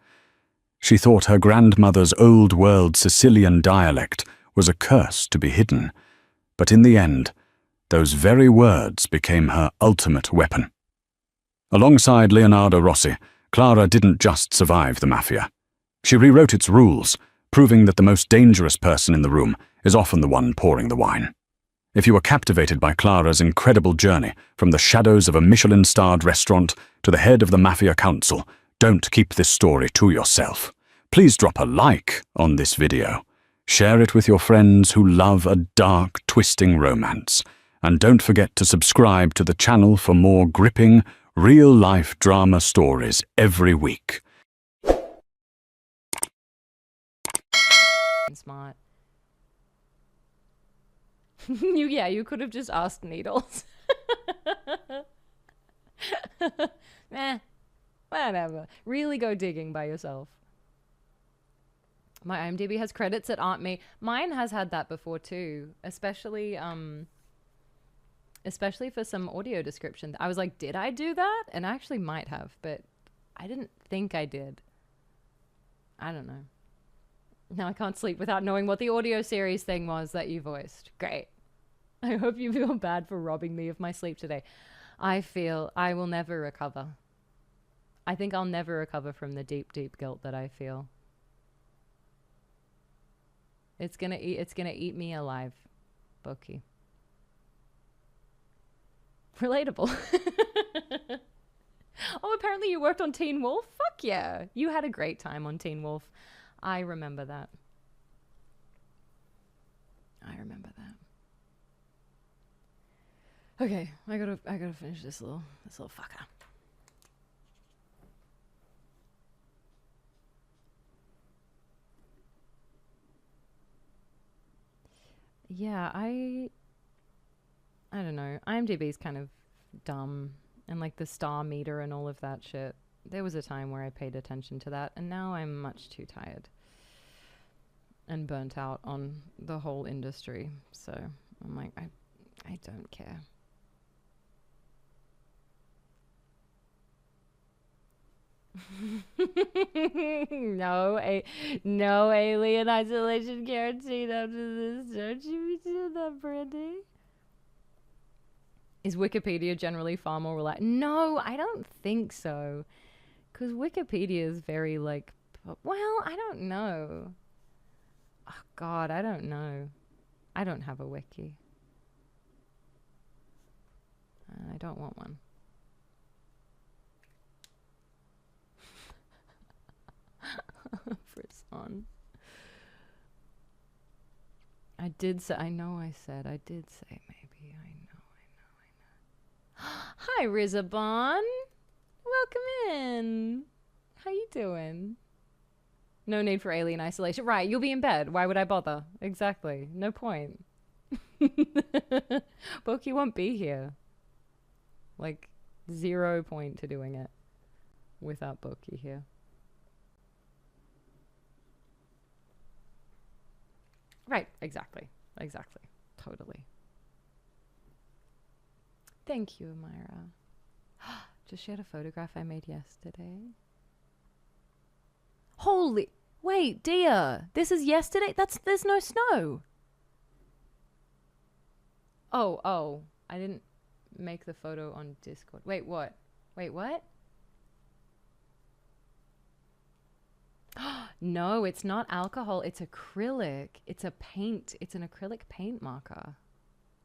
She thought her grandmother's old-world Sicilian dialect was a curse to be hidden, but in the end, those very words became her ultimate weapon. Alongside Leonardo Rossi, Clara didn't just survive the Mafia. She rewrote its rules, proving that the most dangerous person in the room is often the one pouring the wine. If you were captivated by Clara's incredible journey from the shadows of a Michelin-starred restaurant to the head of the Mafia Council, don't keep this story to yourself. Please drop a like on this video. Share it with your friends who love a dark, twisting romance. And don't forget to subscribe to the channel for more gripping, real-life drama stories every week. Smart. You could have just asked Needles. Whatever. Really go digging by yourself. My IMDb has credits that aren't me. Mine has had that before too, especially for some audio description. I was like, did I do that? And I actually might have, but I didn't think I did. I don't know. Now I can't sleep without knowing what the audio series thing was that you voiced. Great. I hope you feel bad for robbing me of my sleep today. I feel I will never recover. I think I'll never recover from the deep, deep guilt that I feel. It's gonna eat me alive, Boki. Relatable. Oh, apparently you worked on Teen Wolf? Fuck yeah. You had a great time on Teen Wolf. I remember that. Okay, I gotta finish this little fucker. Yeah, I don't know. IMDb's kind of dumb, and like the star meter and all of that shit. There was a time where I paid attention to that, and now I'm much too tired. and burnt out on the whole industry. So I'm like, I don't care. No alien isolation guaranteed after this. Don't you be doing that, Brandy? Is Wikipedia generally far more reliable? No, I don't think so. Because Wikipedia is very, like, well, I don't know. Oh, God, I don't know. I don't have a wiki. I don't want one. Frisson. I did say, I know I said, I did say maybe. I know. Hi, Rizabon. Welcome in. How you doing? No need for alien isolation. Right, you'll be in bed. Why would I bother? Exactly. No point. Boki won't be here. Like, 0 point to doing it without Boki here. Right, exactly. Exactly. Totally. Thank you, Myra. Just shared a photograph I made yesterday. Holy... Wait, dear. This is yesterday? There's no snow. Oh. I didn't make the photo on Discord. Wait, what? No, it's not alcohol. It's acrylic. It's a paint. It's an acrylic paint marker.